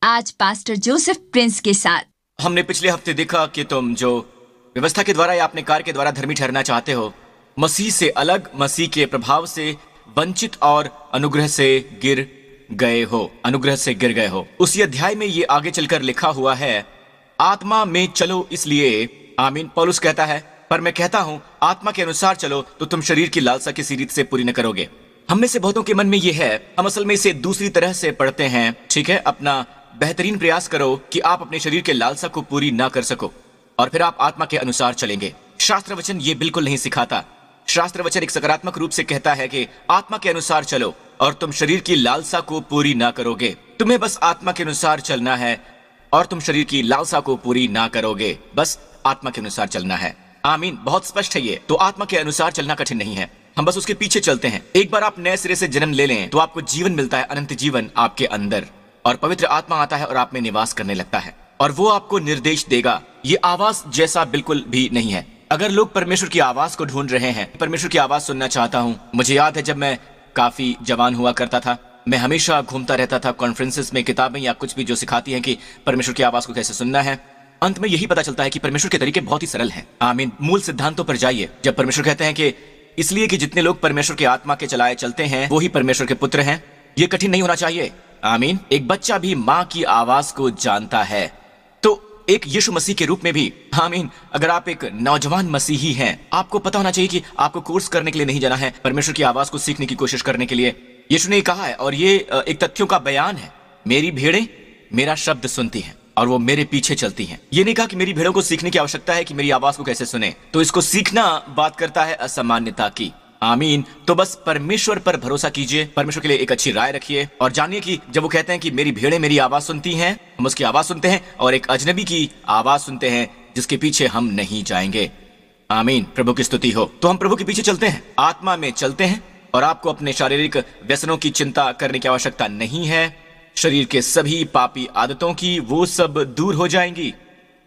आज pastor Joseph Prince के साथ। हमने पिछले हफ्ते देखा कि तुम जो व्यवस्था के द्वारा या अपने कार्य के द्वारा धर्मी ठहरना चाहते हो, मसीह से अलग, मसीह के प्रभाव से वंचित और अनुग्रह से गिर गए हो। उसी अध्याय में ये आगे चलकर लिखा हुआ है, आत्मा में चलो इसलिए, आमीन। पौलुस कहता है, पर मैं कहता हूं आत्मा के अनुसार चलो तो तुम शरीर की लालसा किसी रीत से पूरी न करोगे। हम में से बहुतों के मन में ये है, हम असल में इसे दूसरी तरह से पढ़ते हैं। ठीक है, अपना बेहतरीन प्रयास करो कि आप अपने शरीर के लालसा को पूरी ना कर सको और फिर आप आत्मा के अनुसार चलेंगे। शास्त्र वचन ये बिल्कुल नहीं सिखाता। शास्त्र वचन एक सकारात्मक रूप से कहता है कि आत्मा के अनुसार चलो और तुम शरीर की लालसा को पूरी ना करोगे। तुम्हें बस आत्मा के अनुसार चलना है और तुम शरीर की लालसा को पूरी ना करोगे। बस आत्मा के अनुसार चलना है। आमीन। बहुत स्पष्ट है ये। तो आत्मा के अनुसार चलना कठिन नहीं है, हम बस उसके पीछे चलते हैं। एक बार आप नए सिरे से जन्म ले लें तो आपको जीवन मिलता है, अनंत जीवन आपके अंदर, और पवित्र आत्मा आता है और आप में निवास करने लगता है और वो आपको निर्देश देगा। ये आवाज जैसा बिल्कुल भी नहीं है। अगर लोग परमेश्वर की आवाज को ढूंढ रहे हैं, परमेश्वर की आवाज सुनना चाहता हूं। मुझे याद है जब मैं काफी जवान हुआ करता था, मैं हमेशा घूमता रहता था कॉन्फ्रेंसेस में, किताबें या कुछ भी जो सिखाती हैं कि परमेश्वर की आवाज को कैसे सुनना है। अंत में यही पता चलता है कि परमेश्वर के तरीके बहुत ही सरल हैं। आमीन। मूल सिद्धांतों पर जाइए। जब परमेश्वर कहते हैं कि इसलिए कि जितने लोग परमेश्वर के आत्मा के चलाए चलते हैं वो ही परमेश्वर के पुत्र हैं, ये कठिन नहीं होना चाहिए। आमीन। एक बच्चा भी माँ की आवाज को जानता है, तो एक यीशु मसीह के रूप में भी। आमीन। अगर आप एक नौजवान मसीही हैं, आपको पता होना चाहिए कि आपको कोर्स करने के लिए नहीं जाना है, परमेश्वर की आवाज को सीखने की कोशिश करने के लिए। यीशु ने कहा है, और ये एक तथ्यों का बयान है, मेरी भेड़ें मेरा शब्द सुनती हैं और वो मेरे पीछे चलती हैं। ये नहीं कहा कि मेरी भेड़ों को सीखने की आवश्यकता है कि मेरी आवाज को कैसे सुने। तो इसको सीखना बात करता है असामान्यता की। आमीन। तो बस परमेश्वर पर भरोसा कीजिए, परमेश्वर के लिए एक अच्छी राय रखिए और जानिए कि जब वो कहते हैं कि मेरी भेड़ें मेरी आवाज सुनती हैं, हम उसकी आवाज सुनते हैं और एक अजनबी की आवाज सुनते हैं जिसके पीछे हम नहीं जाएंगे। आमीन। प्रभु की स्तुति हो। तो हम प्रभु के पीछे चलते हैं, आत्मा में चलते हैं और आपको अपने शारीरिक व्यसनों की चिंता करने की आवश्यकता नहीं है। शरीर के सभी पापी आदतों की वो सब दूर हो जाएंगी।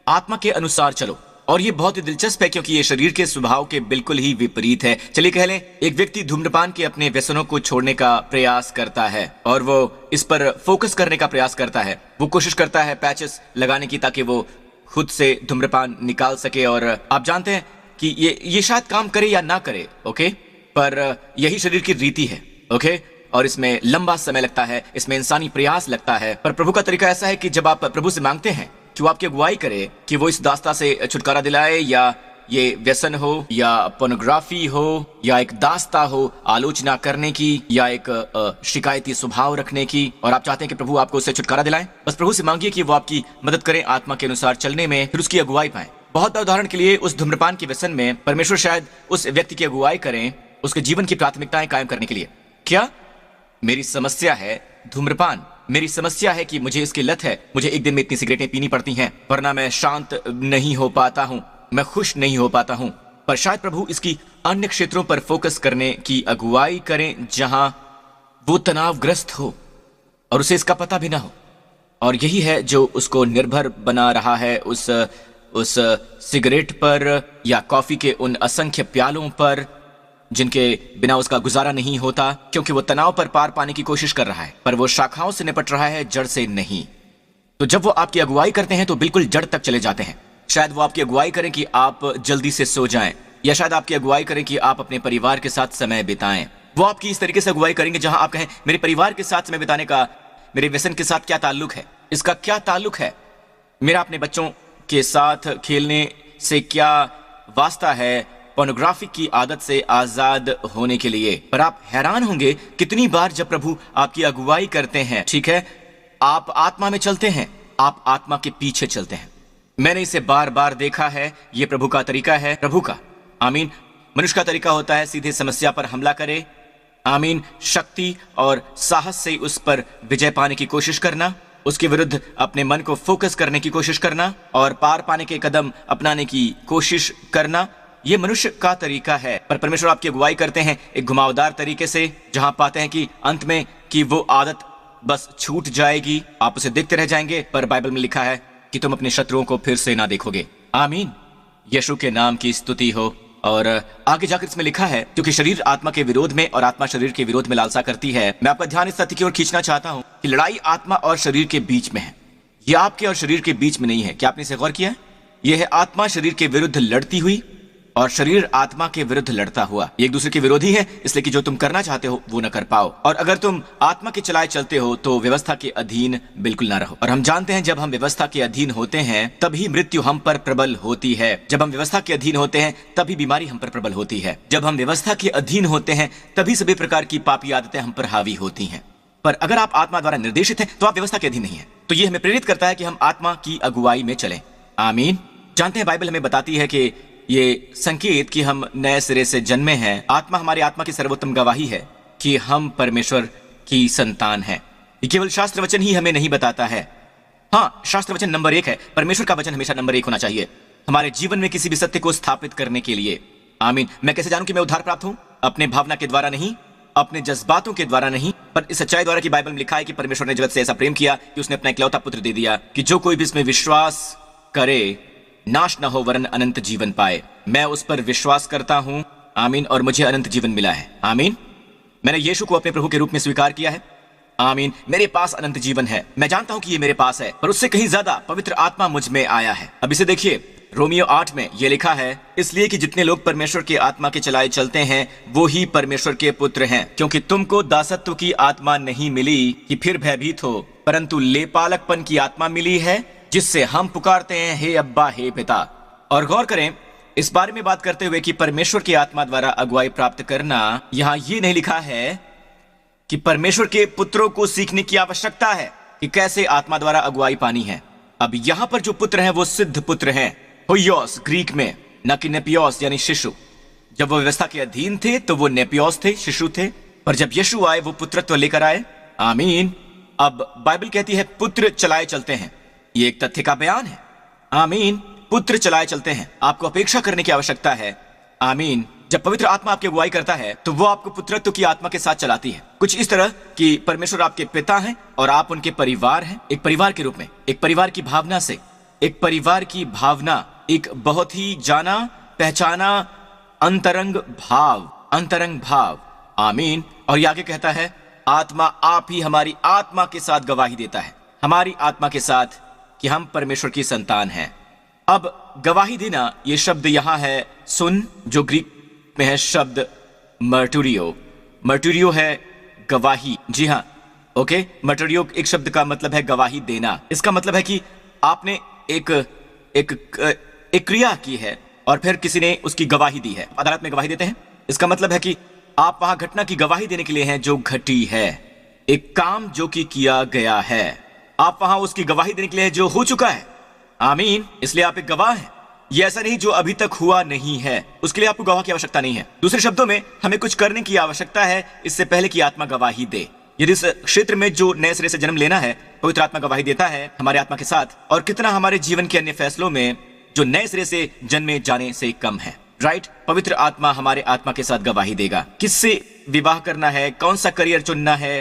आत्मा के अनुसार चलो। और ये बहुत ही दिलचस्प है क्योंकि ये शरीर के स्वभाव के बिल्कुल ही विपरीत है। चलिए कह लें, एक व्यक्ति धूम्रपान के अपने व्यसनों को छोड़ने का प्रयास करता है और वो इस पर फोकस करने का प्रयास करता है। वो कोशिश करता है पैचेस लगाने की ताकि वो खुद से धूम्रपान निकाल सके। और आप जानते हैं कि ये शायद काम करे या ना करे, ओके, पर यही शरीर की रीति है, ओके। और इसमें लंबा समय लगता है, इसमें इंसानी प्रयास लगता है। पर प्रभु का तरीका ऐसा है कि जब आप प्रभु से मांगते हैं कि वो आपकी अगुवाई करे, कि वो इस दास्ता से छुटकारा दिलाए, या ये व्यसन हो या पोर्नोग्राफी हो या एक दास्ता हो आलोचना करने की या एक शिकायती स्वभाव रखने की, और आप चाहते हैं कि प्रभु आपको उससे छुटकारा दिलाए, बस प्रभु से मांगिए कि वो आपकी मदद करें आत्मा के अनुसार चलने में, फिर उसकी अगुवाई पाए। बहुत उदाहरण के लिए उस धूम्रपान के व्यसन में परमेश्वर शायद उस व्यक्ति की अगुवाई करें उसके जीवन की प्राथमिकताएं कायम करने के लिए। क्या मेरी समस्या है धूम्रपान, मेरी समस्या है कि मुझे इसकी लत है, मुझे एक दिन में इतनी सिगरेटें पीनी पड़ती हैं वरना मैं शांत नहीं हो पाता हूं, मैं खुश नहीं हो पाता हूं। पर शायद प्रभु इसकी अन्य क्षेत्रों पर फोकस करने की अगुवाई करें जहां वो तनावग्रस्त हो और उसे इसका पता भी ना हो। और यही है जो उसको निर्भर बना रहा है उस सिगरेट पर या कॉफी के उन असंख्य प्यालों पर जिनके बिना उसका गुजारा नहीं होता, क्योंकि वो तनाव पर पार पाने की कोशिश कर रहा है पर वो शाखाओं से निपट रहा है, जड़ से नहीं। तो जब वो आपकी अगुवाई करते हैं तो बिल्कुल जड़ तक चले जाते हैं। शायद वो आपकी अगुवाई करें कि आप जल्दी से सो जाएं, या शायद आपकी अगुवाई करें कि आप अपने परिवार के साथ समय बिताएं। वो आपकी इस तरीके से अगुवाई करेंगे जहां आप कहें, मेरे परिवार के साथ समय बिताने का मेरे व्यसन के साथ क्या ताल्लुक है, इसका क्या ताल्लुक है, मेरा अपने बच्चों के साथ खेलने से क्या वास्ता है पोर्नोग्राफी की आदत से आजाद होने के लिए। पर आप हैरान होंगे कितनी बार जब प्रभु आपकी अगुवाई करते हैं, ठीक है, आप आत्मा में चलते हैं, आप आत्मा के पीछे चलते हैं। मैंने इसे बार बार देखा है, ये प्रभु का तरीका है, प्रभु का। आमीन। मनुष्य का तरीका होता है सीधे समस्या पर हमला करे, आमीन, शक्ति और साहस से उस पर विजय पाने की कोशिश करना, उसके विरुद्ध अपने मन को फोकस करने की कोशिश करना और पार पाने के कदम अपनाने की कोशिश करना। ये मनुष्य का तरीका है। पर परमेश्वर आपकी अगुवाई करते हैं एक घुमावदार तरीके से, जहां पाते हैं कि अंत में कि वो आदत बस छूट जाएगी, आप उसे देखते रह जाएंगे, पर बाइबल में लिखा है कि तुम अपने शत्रुओं को फिर से ना देखोगे। आमीन। यीशु के नाम की स्तुति हो। और आगे जाकर इसमें लिखा है, क्योंकि शरीर आत्मा के विरोध में और आत्मा शरीर के विरोध में लालसा करती है। मैं आपका ध्यान इस तथ्य की ओर खींचना चाहता हूं कि लड़ाई आत्मा और शरीर के बीच में है। यह आपके और शरीर के बीच में नहीं है। क्या आपने इसे गौर किया है? यह है आत्मा शरीर के विरुद्ध लड़ती हुई और शरीर आत्मा के विरुद्ध लड़ता हुआ। ये एक दूसरे के विरोधी है, इसलिए कि जो तुम करना चाहते हो वो न कर पाओ। और अगर तुम आत्मा के चलाए चलते हो तो व्यवस्था के अधीन बिल्कुल ना रहो। और हम जानते हैं जब हम व्यवस्था के अधीन होते हैं तभी मृत्यु हम पर प्रबल होती है। जब हम व्यवस्था के अधीन होते हैं तभी बीमारी हम पर प्रबल होती है। जब हम व्यवस्था के अधीन होते हैं तभी सभी प्रकार की पापी आदतें हम पर हावी होती हैं। पर अगर आप आत्मा द्वारा निर्देशित हैं तो आप व्यवस्था के अधीन नहीं है। तो ये हमें प्रेरित करता है कि हम आत्मा की अगुवाई में चलें। आमीन। जानते हैं बाइबल हमें बताती है कि ये संकेत कि हम नए सिरे से जन्मे हैं। आत्मा हमारी आत्मा की सर्वोत्तम गवाही है कि हम परमेश्वर की संतान हैं। ये केवल शास्त्र वचन ही हमें नहीं बताता है। हाँ, शास्त्र वचन नंबर 1 है। परमेश्वर का वचन हमेशा नंबर 1 होना चाहिए हमारे जीवन में किसी भी सत्य को स्थापित करने के लिए। आमीन। मैं कैसे जानूं कि मैं उद्धार प्राप्त हूं? अपने भावना के द्वारा नहीं, अपने जज्बातों के द्वारा नहीं, पर इस सच्चाई द्वारा कि बाइबल में लिखा है कि परमेश्वर ने जगत से ऐसा प्रेम किया कि उसने अपना इकलौता पुत्र दे दिया कि जो कोई भी इसमें विश्वास करे नाश न हो वरन अनंत जीवन पाए। मैं उस पर विश्वास करता हूं। आमीन। और मुझे अनंत जीवन मिला है। आमीन। मैंने यीशु को अपने प्रभु के रूप में स्वीकार किया है। आमीन। मेरे पास अनंत जीवन है। मैं जानता हूं कि ये मेरे पास है, पर उससे कहीं ज्यादा पवित्र आत्मा मुझ में आया है। अब इसे देखिए, रोमियो 8 में यह लिखा है, इसलिए कि जितने लोग परमेश्वर के आत्मा के चलाए चलते हैं वो ही परमेश्वर के पुत्र हैं। क्योंकि तुमको दासत्व की आत्मा नहीं मिली कि फिर भयभीत हो, परंतु लेपालकपन की आत्मा मिली है जिससे हम पुकारते हैं, हे अब्बा, हे पिता। और गौर करें इस बारे में बात करते हुए कि परमेश्वर की आत्मा द्वारा अगुवाई प्राप्त करना, यहां यह नहीं लिखा है कि परमेश्वर के पुत्रों को सीखने की आवश्यकता है कि कैसे आत्मा द्वारा अगुवाई पानी है। अब यहां पर जो पुत्र हैं वो सिद्ध पुत्र हैं, हुइयोस ग्रीक में, न कि नेपियोस यानी शिशु। जब वो व्यवस्था के अधीन थे तो वो नेपियोस थे, शिशु थे, पर जब यीशु आए वो पुत्रत्व लेकर आए। आमीन। अब बाइबल कहती है पुत्र चलाए चलते हैं। ये एक तथ्य का बयान है। आमीन। पुत्र चलाए चलते हैं। आपको अपेक्षा करने की आवश्यकता है। आमीन। जब पवित्र आत्मा आपकी अगुवाई करता है तो वो आपको पुत्रत्व की आत्मा के साथ चलाती है। कुछ इस तरह कि परमेश्वर आपके पिता हैं और आप उनके परिवार हैं, एक परिवार के रूप में, एक परिवार की भावना से। एक परिवार की भावना, एक बहुत ही जाना पहचाना अंतरंग भाव। आमीन। और ये आगे कहता है, आत्मा आप ही हमारी आत्मा के साथ गवाही देता है, हमारी आत्मा के साथ, कि हम परमेश्वर की संतान हैं। अब गवाही देना, ये शब्द यहां है सुन, जो ग्रीक में है शब्द मर्टूरियो है गवाही। जी हां, ओके। मर्टूरियो एक शब्द का मतलब है गवाही देना। इसका मतलब है कि आपने एक क्रिया की है और फिर किसी ने उसकी गवाही दी है। अदालत में गवाही देते हैं, इसका मतलब है कि आप वहां घटना की गवाही देने के लिए हैं जो घटी है, एक काम जो कि किया गया है। आप वहां उसकी गवाही देने के लिए जो हो चुका है। आमीन। इसलिए आप एक गवाह हैं। ये ऐसा नहीं जो अभी तक हुआ नहीं है, उसके लिए आपको गवाह की आवश्यकता नहीं है। दूसरे शब्दों में, हमें कुछ करने की आवश्यकता है इससे पहले कि आत्मा गवाही दे। यदि इस क्षेत्र में जो नए सिरे से जन्म लेना है, पवित्र आत्मा गवाही देता है हमारे आत्मा के साथ, और कितना हमारे जीवन के अन्य फैसलों में जो नए सिरे से जन्मे जाने से कम है। राइट। पवित्र आत्मा हमारे आत्मा के साथ गवाही देगा। किससे विवाह करना है, कौन सा करियर चुनना है।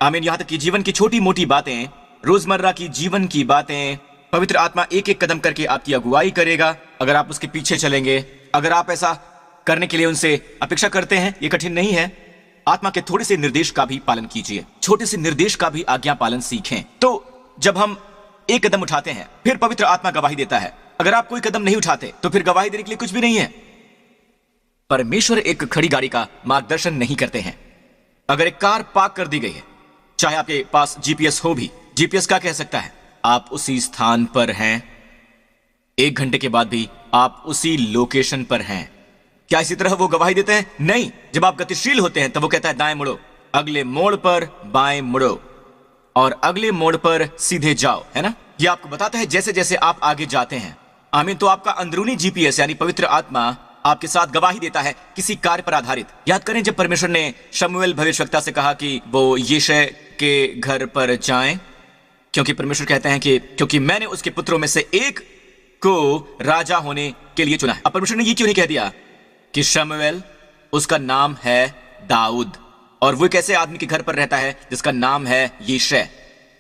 आमीन। यहां तक कि जीवन की छोटी मोटी बातें, रोजमर्रा की जीवन की बातें, पवित्र आत्मा एक एक कदम करके आपकी अगुवाई करेगा अगर आप उसके पीछे चलेंगे। अगर आप ऐसा करने के लिए उनसे अपेक्षा करते हैं, ये कठिन नहीं है। आत्मा के थोड़े से निर्देश का भी पालन कीजिए, छोटे से निर्देश का भी आज्ञा पालन सीखें। तो जब हम एक कदम उठाते हैं फिर पवित्र आत्मा गवाही देता है। अगर आप कोई कदम नहीं उठाते तो फिर गवाही देने के लिए कुछ भी नहीं है। परमेश्वर एक खड़ी गाड़ी का मार्गदर्शन नहीं करते हैं। अगर एक कार पार्क कर दी गई है, चाहे आपके पास जीपीएस हो भी, जीपीएस क्या कह सकता है? आप उसी स्थान पर हैं। 1 घंटे के बाद भी आप उसी लोकेशन पर हैं। क्या इसी तरह वो गवाही देते हैं? नहीं। जब आप गतिशील होते हैं तब वो कहता है दाएं मुड़ो, अगले मोड़ पर बाएं मुड़ो और अगले मोड़ पर सीधे जाओ, है ना? ये आपको बताता है जैसे जैसे आप आगे जाते हैं। आमीन। तो आपका अंदरूनी जीपीएस यानी पवित्र आत्मा आपके साथ गवाही देता है किसी कार्य पर आधारित। याद करें जब परमेश्वर ने शमूएल भविष्यवक्ता से कहा कि वो यिशै के घर पर जाएं, क्योंकि परमेश्वर कहते हैं कि क्योंकि मैंने उसके पुत्रों में से एक को राजा होने के लिए चुना है। अब परमेश्वर ने ये क्यों नहीं कह दिया कि शमूएल, उसका नाम है दाऊद, और वो कैसे आदमी के घर पर रहता है जिसका नाम है यिशै?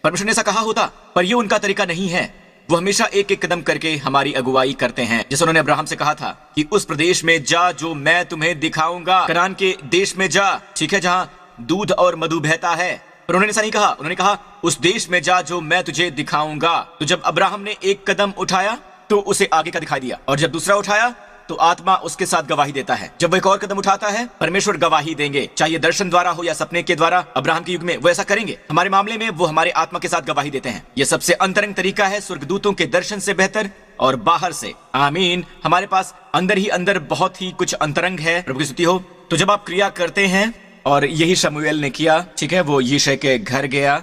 परमेश्वर ने ऐसा कहा होता, पर ये उनका तरीका नहीं है। वो हमेशा एक एक कदम करके हमारी अगुवाई करते हैं। जैसे उन्होंने अब्राहम से कहा था कि उस प्रदेश में जा जो मैं तुम्हें दिखाऊंगा, कनान के देश में जा, ठीक है, जहां दूध और मधु बहता है। पर उन्होंने ऐसा नहीं कहा। उन्होंने कहा उस देश में जा जो मैं तुझे दिखाऊंगा। तो जब अब्राहम ने एक कदम उठाया तो उसे आगे का दिखाई दिया, और जब दूसरा उठाया तो आत्मा उसके साथ गवाही देता है। जब वो एक और कदम उठाता है, परमेश्वर गवाही देंगे, चाहे दर्शन द्वारा हो या सपने के द्वारा। अब्राहम के युग में वो ऐसा करेंगे। हमारे मामले में वो हमारे आत्मा के साथ गवाही देते हैं। यह सबसे अंतरंग तरीका है, स्वर्गदूतों के दर्शन से बेहतर और बाहर से। आमीन। हमारे पास अंदर ही अंदर बहुत ही कुछ अंतरंग है। प्रभु की स्तुति हो। तो जब आप क्रिया करते हैं, और यही शमूएल ने किया, ठीक है, वो यिशै के घर गया।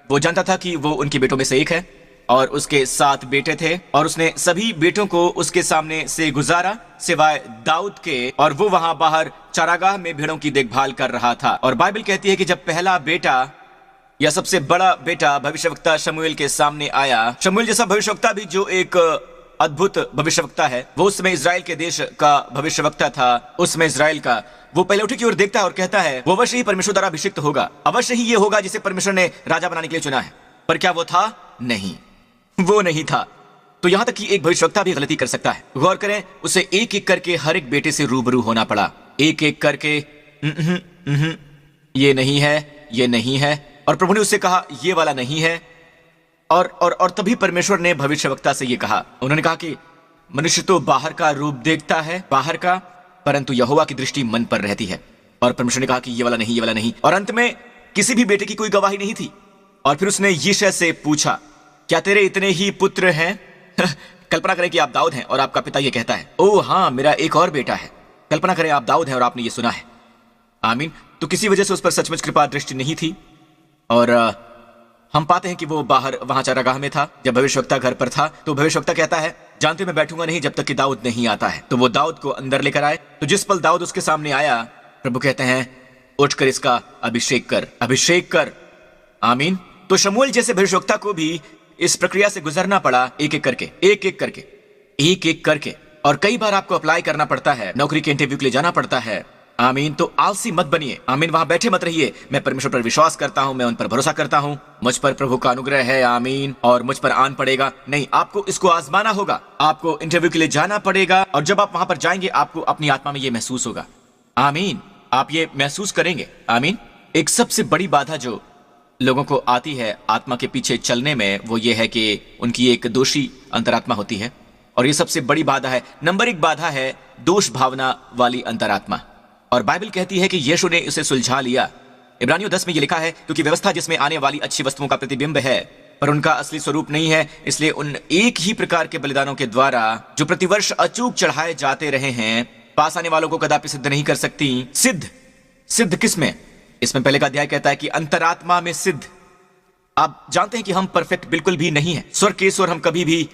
वो जानता था कि वो उनके बेटों में से एक है, और उसके 7 बेटे थे, और उसने सभी बेटों को उसके सामने से गुजारा सिवाय दाऊद के, और वो वहां बाहर चारागाह में भेड़ों की देखभाल कर रहा था। और बाइबल कहती है कि जब पहला बेटा या सबसे बड़ा बेटा भविष्यवक्ता शमूएल के सामने आया, शमूएल जैसा भविष्यवक्ता भी जो एक अद्भुत भविष्यवक्ता है, वो उस समय इजराइल के देश का भविष्यवक्ता था, उसमें इजराइल का। वो पहले उठी की ओर देखता है और कहता है वो अवश्य ही परमेश्वर द्वारा अभिषिक्त होगा, अवश्य ही ये होगा जिसे परमेश्वर ने राजा बनाने के लिए चुना है। पर क्या वो था? नहीं, वो नहीं था। तो यहां तक कि एक भविष्यवक्ता भी गलती कर सकता है। गौर करें, उसे एक एक करके हर एक बेटे से रूबरू होना पड़ा, एक एक करके। ये नहीं है, ये नहीं है। और प्रभु ने उससे कहा ये वाला नहीं है। और तभी परमेश्वर ने भविष्यवक्ता से ये कहा। उन्होंने कहा कि मनुष्य तो बाहर का रूप देखता है, बाहर का, परंतु यहोवा की दृष्टि मन पर रहती है। और परमेश्वर ने कहा कि ये वाला नहीं, ये वाला नहीं। और अंत में किसी भी बेटे की कोई गवाही नहीं थी। और फिर उसने यिशै से पूछा, क्या तेरे इतने ही पुत्र हैं? कल्पना करें कि आप दाऊद हैं और आपका पिता ये कहता है, ओह हाँ, मेरा एक और बेटा है। कल्पना करें आप दाऊद हैं और आपने ये सुना है। आमीन। तो किसी वजह से उस पर सचमुच कृपा दृष्टि नहीं थी। और हम पाते हैं कि वो बाहर वहां चारागाह में था। जब भविष्यवक्ता घर पर था तो भविष्यवक्ता कहता है, जानते मैं बैठूंगा नहीं जब तक कि दाऊद नहीं आता है। तो वो दाऊद को अंदर लेकर आए। तो जिस पल दाऊद उसके सामने आया, प्रभु कहते हैं उठकर इसका अभिषेक कर, अभिषेक कर। आमीन। तो शमूएल जैसे भविष्यवक्ता को भी इस प्रक्रिया से गुजरना पड़ा, एक एक करके, एक एक करके, एक एक करके। और कई बार आपको अप्लाई करना पड़ता है, नौकरी के इंटरव्यू के लिए जाना पड़ता है। आमीन। तो आलसी मत बनिए। आमीन। वहां बैठे मत रहिए। मैं परमेश्वर पर विश्वास करता हूं, मैं उन पर भरोसा करता हूं, मुझ पर प्रभु का अनुग्रह है। आमीन। और मुझ पर आन पड़ेगा। नहीं, आपको इसको आजमाना होगा। आपको इंटरव्यू के लिए जाना पड़ेगा, और जब आप वहां पर जाएंगे आपको अपनी आत्मा में यह महसूस होगा। आमीन। आप ये महसूस करेंगे। आमीन। एक सबसे बड़ी बाधा जो लोगों को आती है आत्मा के पीछे चलने में, वो ये है कि उनकी एक दोषी अंतरात्मा होती है। और ये सबसे बड़ी बाधा है। नंबर 1 बाधा है दोष भावना वाली अंतरात्मा। और बाइबल कहती है कि यीशु ने उसे सुलझा लिया। इब्रानियों 10 में ये लिखा है, क्योंकि व्यवस्था जिसमें आने वाली अच्छी वस्तुओं का प्रतिबिंब है, पर उनका असली स्वरूप नहीं है, इसलिए उन एक ही प्रकार के बलिदानों के द्वारा जो प्रतिवर्ष अचूक चढ़ाए जाते रहे हैं, पास आने वालों को कदापि सिद्ध नहीं कर सकती। सिद्ध किसमें? इसमें पहले का अध्याय कहता है कि अंतरात्मा में सिद्ध। आप जानते हैं कि हम परफेक्ट बिल्कुल भी नहीं है। स्वर के स्वर हम कभी भी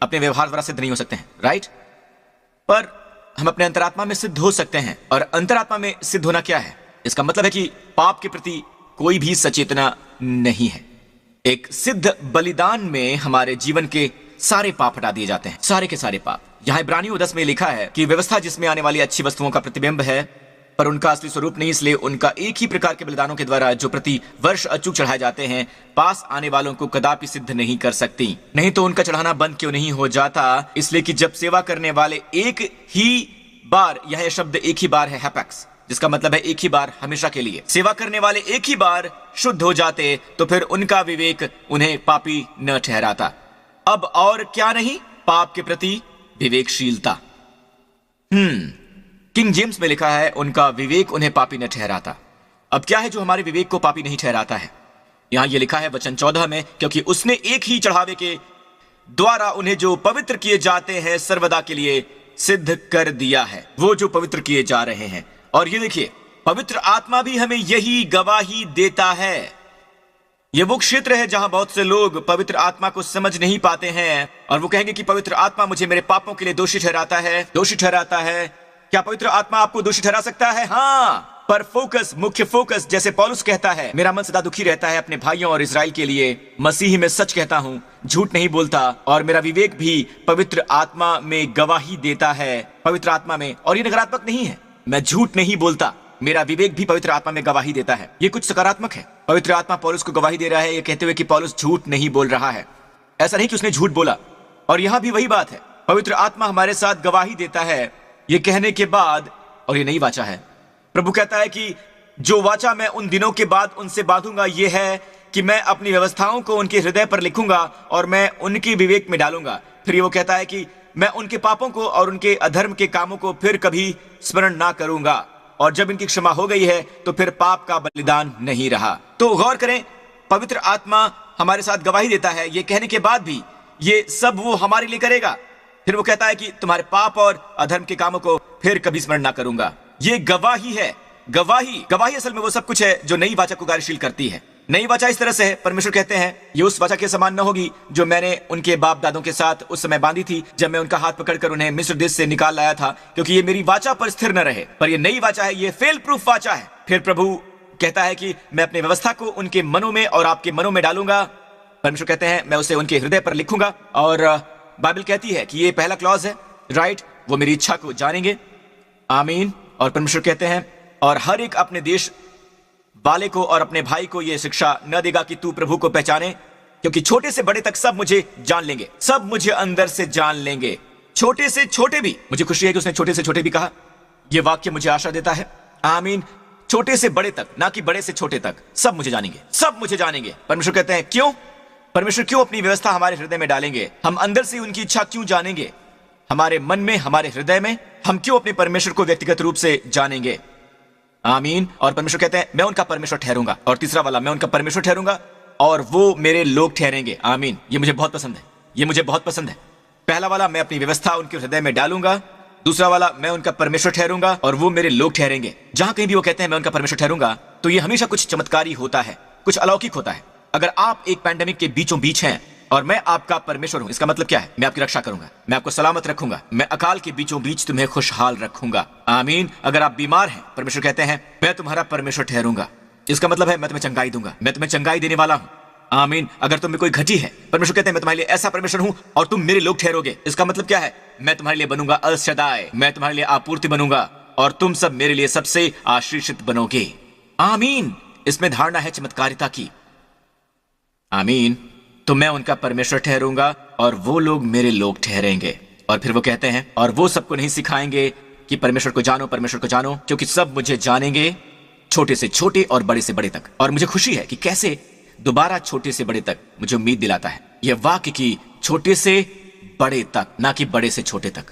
अपने व्यवहार द्वारा सिद्ध नहीं हो सकते हैं, राइट? पर हम अपने अंतरात्मा में सिद्ध हो सकते हैं। और अंतरात्मा में सिद्ध होना क्या है? इसका मतलब है कि पाप के प्रति कोई भी सचेतना नहीं है। एक सिद्ध बलिदान में हमारे जीवन के सारे पाप हटा दिए जाते हैं, सारे के सारे पाप। यहां इब्रानियों 10 में लिखा है कि व्यवस्था जिसमें आने वाली अच्छी वस्तुओं का प्रतिबिंब है, पर उनका असली स्वरूप नहीं, इसलिए उनका एक ही प्रकार के बलिदानों के द्वारा जो प्रति वर्ष अचूक चढ़ाए जाते हैं, पास आने वालों को कदापि सिद्ध नहीं कर सकती। नहीं तो उनका चढ़ाना बंद क्यों नहीं हो जाता? इसलिए कि जब सेवा करने वाले एक ही बार, यह शब्द एक ही बार है, हैपेक्स, जिसका मतलब है एक ही बार, हमेशा के लिए, सेवा करने वाले एक ही बार शुद्ध हो जाते, तो फिर उनका विवेक उन्हें पापी न ठहराता। अब और क्या नहीं, पाप के प्रति विवेकशीलता। किंग जेम्स में लिखा है, उनका विवेक उन्हें पापी न ठहराता। अब क्या है जो हमारे विवेक को पापी नहीं ठहराता है? यहां यह लिखा है वचन 14 में, क्योंकि उसने एक ही चढ़ावे के द्वारा उन्हें जो पवित्र किए जाते हैं सर्वदा के लिए सिद्ध कर दिया है। वो जो पवित्र किए जा रहे हैं। और ये देखिए, पवित्र आत्मा भी हमें यही गवाही देता है। यह वो क्षेत्र है जहां बहुत से लोग पवित्र आत्मा को समझ नहीं पाते हैं, और वो कहेंगे कि पवित्र आत्मा मुझे मेरे पापों के लिए दोषी ठहराता है, दोषी ठहराता है। क्या पवित्र आत्मा आपको दोषी ठहरा सकता है? हाँ, पर फोकस, मुख्य फोकस, जैसे पौलुस कहता है, मेरा मन सदा दुखी रहता है अपने भाइयों और इजराइल के लिए। मसीह में सच कहता हूं, झूठ नहीं बोलता, और मेरा विवेक भी पवित्र आत्मा में गवाही देता है। पवित्र आत्मा में, और ये नकारात्मक नहीं है, मैं झूठ नहीं बोलता, मेरा विवेक भी पवित्र आत्मा में गवाही देता है। ये कुछ सकारात्मक है। पवित्र आत्मा पौलुस को गवाही दे रहा है, ये कहते हुए कि पौलुस झूठ नहीं बोल रहा है। ऐसा नहीं कि उसने झूठ बोला। और यहां भी वही बात है, पवित्र आत्मा हमारे साथ गवाही देता है, ये कहने के बाद, और ये नई वाचा है। प्रभु कहता है कि जो वाचा मैं उन दिनों के बाद उनसे बांधूंगा ये है कि मैं अपनी व्यवस्थाओं को उनके हृदय पर लिखूंगा और मैं उनके विवेक में डालूंगा। फिर वो कहता है कि मैं उनके पापों को और उनके अधर्म के कामों को फिर कभी स्मरण ना करूंगा, और जब इनकी क्षमा हो गई है तो फिर पाप का बलिदान नहीं रहा। तो गौर करें, पवित्र आत्मा हमारे साथ गवाही देता है, ये कहने के बाद भी ये सब वो हमारे लिए करेगा। फिर वो कहता है कि तुम्हारे पाप और अधर्म के कामों को फिर कभी स्मरण ना करूंगा। ये गवाही है। गवाही असल में वो सब कुछ है जो नई वाचा को कार्यशील करती है। नई वाचा इस तरह से है, परमेश्वर कहते हैं ये उस वाचा के समान न होगी जो मैंने उनके बाप दादों के साथ उस समय बांधी थी जब मैं उनका हाथ पकड़कर उन्हें मिस्र देश से निकाल लाया था, क्योंकि ये मेरी वाचा पर स्थिर न रहे। पर ये नई वाचा है, ये फेल प्रूफ वाचा है। फिर प्रभु कहता है कि मैं अपनी व्यवस्था को उनके मनों में और आपके मनों में डालूंगा। परमेश्वर कहते हैं मैं उसे उनके हृदय पर लिखूंगा। और बाइबल कहती है कि ये पहला क्लॉज है, राइट, वो मेरी इच्छा को जानेंगे। आमीन। और परमेश्वर कहते हैं और हर एक अपने देश वाले को और अपने भाई को यह शिक्षा न देगा कि तू प्रभु को पहचाने, क्योंकि छोटे से बड़े तक सब मुझे जान लेंगे, सब मुझे अंदर से जान लेंगे, छोटे से छोटे भी। मुझे खुशी है कि उसने छोटे से छोटे भी कहा। यह वाक्य मुझे आशा देता है। आमीन। छोटे से बड़े तक, ना कि बड़े से छोटे तक, सब मुझे जानेंगे, सब मुझे जानेंगे। परमेश्वर कहते हैं क्यों? परमेश्वर क्यों अपनी व्यवस्था हमारे हृदय में डालेंगे? हम अंदर से उनकी इच्छा क्यों जानेंगे? हमारे मन में, हमारे हृदय में हम क्यों अपने परमेश्वर को व्यक्तिगत रूप से जानेंगे? आमीन। और परमेश्वर कहते हैं मैं उनका परमेश्वर ठहरूंगा। और तीसरा वाला, मैं उनका परमेश्वर ठहरूंगा और वो मेरे लोग ठहरेंगे। आमीन। ये मुझे बहुत पसंद है, ये मुझे बहुत पसंद है। पहला वाला, मैं अपनी व्यवस्था उनके हृदय में डालूंगा। दूसरा वाला, मैं उनका परमेश्वर ठहरूंगा और वो मेरे लोग ठहरेंगे। जहां कहीं भी वो कहते हैं मैं उनका परमेश्वर ठहरूंगा, तो ये हमेशा कुछ चमत्कारी होता है, कुछ अलौकिक होता है। अगर आप एक पैंडेमिक के बीचों बीच हैं और मैं आपका परमेश्वर हूं, इसका मतलब क्या है? मैं आपकी रक्षा करूंगा, मैं आपको सलामत रखूंगा, मैं अकाल के बीचों बीच तुम्हें खुशहाल रखूंगा। आमीन। अगर आप बीमार हैं, परमेश्वर कहते हैं मैं तुम्हारा परमेश्वर ठहरूंगा, इसका मतलब है मैं तुम्हें चंगाई दूंगा, मैं तुम्हें चंगाई देने वाला हूं। आमीन। अगर तुम में कोई घटी है, परमेश्वर कहते हैं मैं तुम्हारे लिए ऐसा परमेश्वर हूं और तुम मेरे लोग ठहरोगे, इसका मतलब क्या है? मैं तुम्हारे लिए बनूंगा अल शदाय, मैं तुम्हारे लिए आपूर्ति बनूंगा और तुम सब मेरे लिए सबसे आशीषित बनोगे। आमीन। इसमें धारणा है चमत्कारिता की। आमीन। तो मैं उनका परमेश्वर ठहरूंगा और वो लोग मेरे लोग ठहरेंगे। और फिर वो कहते हैं और वो सबको नहीं सिखाएंगे कि परमेश्वर को जानो, परमेश्वर को जानो, क्योंकि सब मुझे जानेंगे, छोटे से छोटे और बड़े से बड़े तक। और मुझे खुशी है कि कैसे दोबारा छोटे से बड़े तक मुझे उम्मीद दिलाता है यह वाक्य की छोटे से बड़े तक, ना कि बड़े से छोटे तक।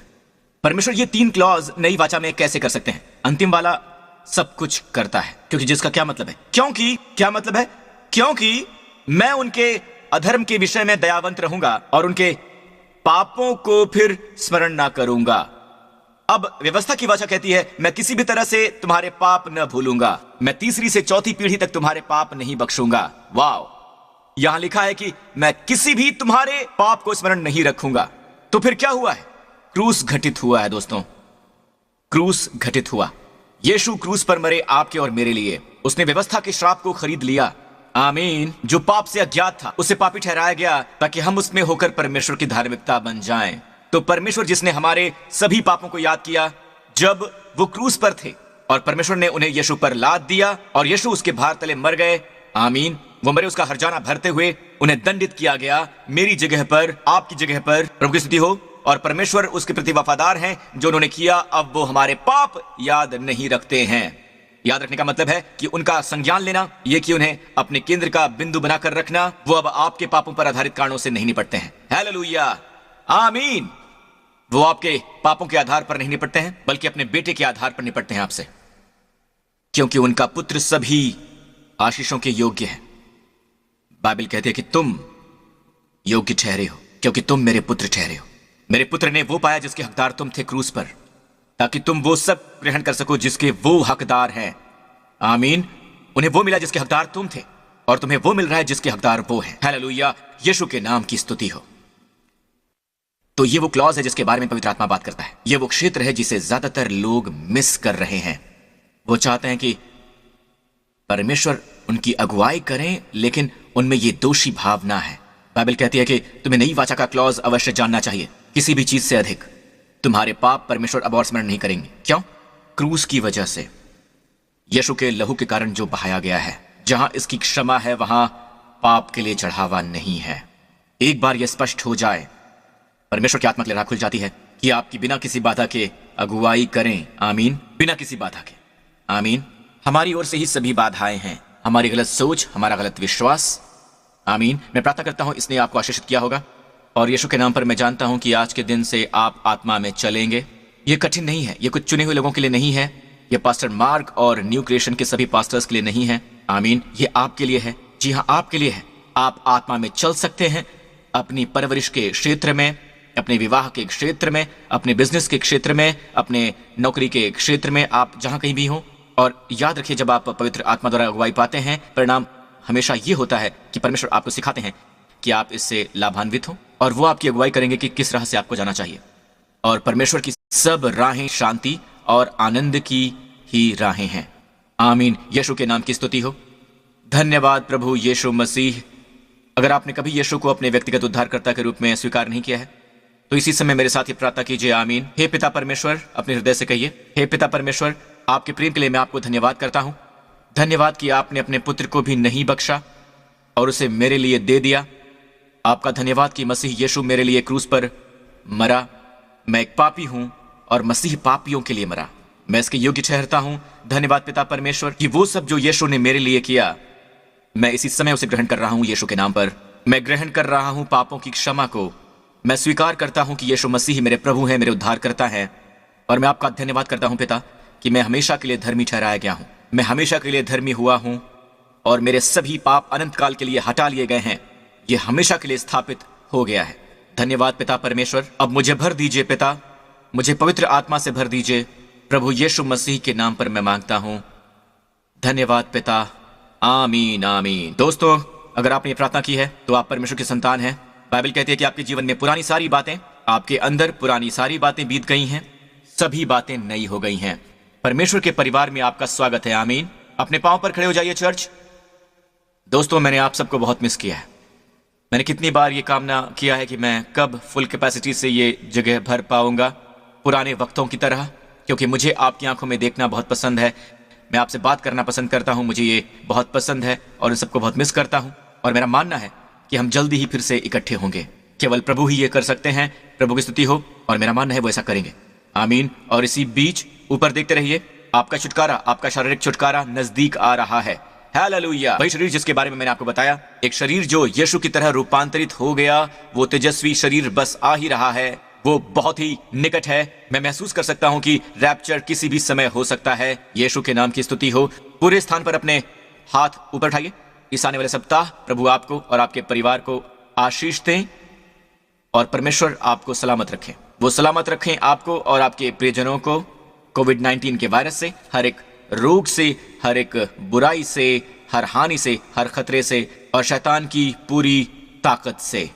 परमेश्वर ये 3 क्लॉज नई वाचा में कैसे कर सकते हैं? अंतिम वाला सब कुछ करता है, क्योंकि जिसका क्या मतलब है? क्योंकि क्या मतलब है? क्योंकि मैं उनके अधर्म के विषय में दयावंत रहूंगा और उनके पापों को फिर स्मरण ना करूंगा। अब व्यवस्था की वाचा कहती है मैं किसी भी तरह से तुम्हारे पाप न भूलूंगा, मैं तीसरी से चौथी पीढ़ी तक तुम्हारे पाप नहीं बख्शूंगा। वाओ, यहां लिखा है कि मैं किसी भी तुम्हारे पाप को स्मरण नहीं रखूंगा। तो फिर क्या हुआ है? क्रूस घटित हुआ है दोस्तों, क्रूस घटित हुआ। यीशु क्रूस पर मरे आपके और मेरे लिए। उसने व्यवस्था के श्राप को खरीद लिया। आमीन। जो पाप से अज्ञात था उसे पापी ठहराया गया ताकि हम उसमें होकर परमेश्वर की धार्मिकता बन जाएं। तो परमेश्वर जिसने हमारे सभी पापों को याद किया जब वो क्रूस पर थे, और परमेश्वर ने उन्हें यीशु पर लाद दिया और यीशु उसके भार तले मर गए। आमीन। वो मरे, उसका हर्जाना भरते हुए उन्हें दंडित किया गया मेरी जगह पर, आपकी जगह पर। प्रभु की स्तुति हो। और परमेश्वर उसके प्रति वफादार हैं जो उन्होंने किया। अब वो हमारे पाप याद नहीं रखते हैं। याद रखने का मतलब है कि उनका संज्ञान लेना, यह कि उन्हें अपने केंद्र का बिंदु बनाकर रखना। वो अब आपके पापों पर आधारित कारणों से नहीं निपटते हैं। हालेलुया। आमीन। वो आपके पापों के आधार पर नहीं निपटते हैं, बल्कि अपने बेटे के आधार पर निपटते हैं आपसे, क्योंकि उनका पुत्र सभी आशीषों के योग्य है। बाइबल कहती है कि तुम योग्य ठहरे हो क्योंकि तुम मेरे पुत्र ठहरे हो। मेरे पुत्र ने वो पाया जिसके हकदार तुम थे क्रूस पर, ताकि तुम वो सब ग्रहण कर सको जिसके वो हकदार हैं। आमीन। उन्हें वो मिला जिसके हकदार तुम थे और तुम्हें वो मिल रहा है जिसके हकदार वो हैं। हालेलुया। यीशु के नाम की स्तुति हो। तो ये वो क्लॉज है जिसके बारे में पवित्र आत्मा बात करता है। ये वो क्षेत्र है जिसे ज्यादातर लोग मिस कर रहे हैं। वो चाहते हैं कि परमेश्वर उनकी अगुवाई करें, लेकिन उनमें ये दोषी भावना है। बाइबल कहती है कि तुम्हें नई वाचा का क्लॉज अवश्य जानना चाहिए, किसी भी चीज से अधिक। तुम्हारे पाप परमेश्वर अब और स्मरण नहीं करेंगे। क्यों? क्रूस की वजह से, यीशु के लहू के कारण जो बहाया गया है। जहां इसकी क्षमा है वहां पाप के लिए चढ़ावा नहीं है। एक बार यह स्पष्ट हो जाए, परमेश्वर की आत्मा के लिए राह खुल जाती है कि आपकी बिना किसी बाधा के अगुवाई करें। आमीन। बिना किसी बाधा के। आमीन। हमारी ओर से ही सभी बाधाएं हैं, हमारी गलत सोच, हमारा गलत विश्वास। आमीन। मैं प्रार्थना करता हूं इसने आपको आशीषित किया होगा, और यीशु के नाम पर मैं जानता हूं कि आज के दिन से आप आत्मा में चलेंगे। ये कठिन नहीं है, ये कुछ चुने हुए लोगों के लिए नहीं है, ये पास्टर मार्क और न्यू क्रिएशन के सभी पास्टर्स के लिए नहीं है। आमीन। ये आपके लिए है। जी हाँ, आपके लिए है। आप आत्मा में चल सकते हैं अपनी परवरिश के क्षेत्र में, अपने विवाह के क्षेत्र में, अपने बिजनेस के क्षेत्र में, अपने नौकरी के क्षेत्र में, आप जहां कहीं भी हों। और याद रखिए, जब आप पवित्र आत्मा द्वारा अगुवाई पाते हैं, परिणाम हमेशा ये होता है कि परमेश्वर आपको सिखाते हैं कि आप इससे लाभान्वित हो, और वो आपकी अगुवाई करेंगे कि किस राह से आपको जाना चाहिए। और परमेश्वर की सब राहें शांति और आनंद की ही राहें हैं। आमीन। यीशु के नाम की स्तुति हो। धन्यवाद प्रभु यीशु मसीह। अगर आपने कभी यीशु को अपने व्यक्तिगत उद्धारकर्ता के रूप में स्वीकार नहीं किया है, तो इसी समय मेरे साथ ये प्रार्थना कीजिए। आमीन। हे पिता परमेश्वर, अपने हृदय से कहिए, हे पिता परमेश्वर, आपके प्रेम के लिए मैं आपको धन्यवाद करता हूं। धन्यवाद कि आपने अपने पुत्र को भी नहीं बख्शा और उसे मेरे लिए दे दिया। आपका धन्यवाद कि मसीह यीशु मेरे लिए क्रूस पर मरा। मैं एक पापी हूं और मसीह पापियों के लिए मरा। मैं इसके योग्य ठहरता हूं। धन्यवाद पिता परमेश्वर कि वो सब जो यीशु ने मेरे लिए किया, मैं इसी समय उसे ग्रहण कर रहा हूं। यीशु के नाम पर मैं ग्रहण कर रहा हूं पापों की क्षमा को। मैं स्वीकार करता हूं कि यीशु मसीह मेरे प्रभु हैं, मेरे उद्धारकर्ता हैं। और मैं आपका धन्यवाद करता हूं पिता कि मैं हमेशा के लिए धर्मी ठहराया गया हूं। मैं हमेशा के लिए धर्मी हुआ हूं और मेरे सभी पाप अनंत काल के लिए हटा लिए गए हैं। ये हमेशा के लिए स्थापित हो गया है। धन्यवाद पिता परमेश्वर। अब मुझे भर दीजिए पिता, मुझे पवित्र आत्मा से भर दीजिए। प्रभु यीशु मसीह के नाम पर मैं मांगता हूं। धन्यवाद पिता। आमीन आमीन। दोस्तों, अगर आपने ये प्रार्थना की है तो आप परमेश्वर के संतान हैं। बाइबल कहती है कि आपके जीवन में पुरानी सारी बातें, आपके अंदर पुरानी सारी बातें बीत गई हैं, सभी बातें नई हो गई हैं। परमेश्वर के परिवार में आपका स्वागत है। आमीन। अपने पांव पर खड़े हो जाइए चर्च। दोस्तों, मैंने आप सबको बहुत मिस किया है। मैंने कितनी बार ये कामना किया है कि मैं कब फुल कैपेसिटी से ये जगह भर पाऊंगा, पुराने वक्तों की तरह, क्योंकि मुझे आपकी आंखों में देखना बहुत पसंद है। मैं आपसे बात करना पसंद करता हूं, मुझे ये बहुत पसंद है और इन सबको बहुत मिस करता हूं। और मेरा मानना है कि हम जल्दी ही फिर से इकट्ठे होंगे। केवल प्रभु ही ये कर सकते हैं। प्रभु की स्तुति हो। और मेरा मानना है वो ऐसा करेंगे। आमीन। और इसी बीच ऊपर देखते रहिए, आपका छुटकारा, आपका शारीरिक छुटकारा नजदीक आ रहा है। हालेलुया। वही शरीर जिसके बारे में मैंने आपको बताया, एक शरीर जो यीशु की तरह रूपांतरित हो गया, वो तेजस्वी शरीर बस आ ही रहा है। वो बहुत ही निकट है। मैं महसूस कर सकता हूं कि रैप्चर किसी भी समय हो सकता है। यीशु के नाम की स्तुति हो। पूरे स्थान पर अपने हाथ ऊपर उठाइए। इस आने वाले सप्ताह प्रभु आपको और आपके परिवार को आशीष दें और परमेश्वर आपको सलामत रखें। वो सलामत रखें आपको और आपके प्रियजनों को कोविड-19 के वायरस से, हर एक रोग से, हर एक बुराई से, हर हानि से, हर खतरे से और शैतान की पूरी ताकत से।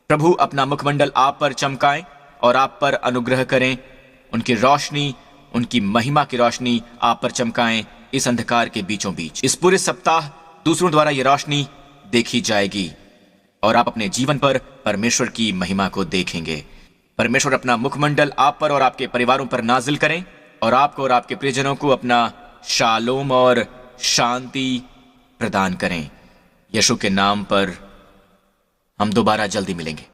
प्रभु अपना मुखमंडल आप पर चमकाएं और आप पर अनुग्रह करें। उनकी रोशनी, उनकी महिमा की रोशनी आप पर चमकाएं इस अंधकार के बीचों बीच। इस पूरे सप्ताह दूसरों द्वारा ये रोशनी देखी जाएगी और आप अपने जीवन पर परमेश्वर की महिमा को देखेंगे। परमेश्वर अपना मुखमंडल आप पर और आपके परिवारों पर नाजिल करें और आपको और आपके प्रियजनों को अपना शालोम और शांति प्रदान करें। यीशु के नाम पर हम दोबारा जल्दी मिलेंगे।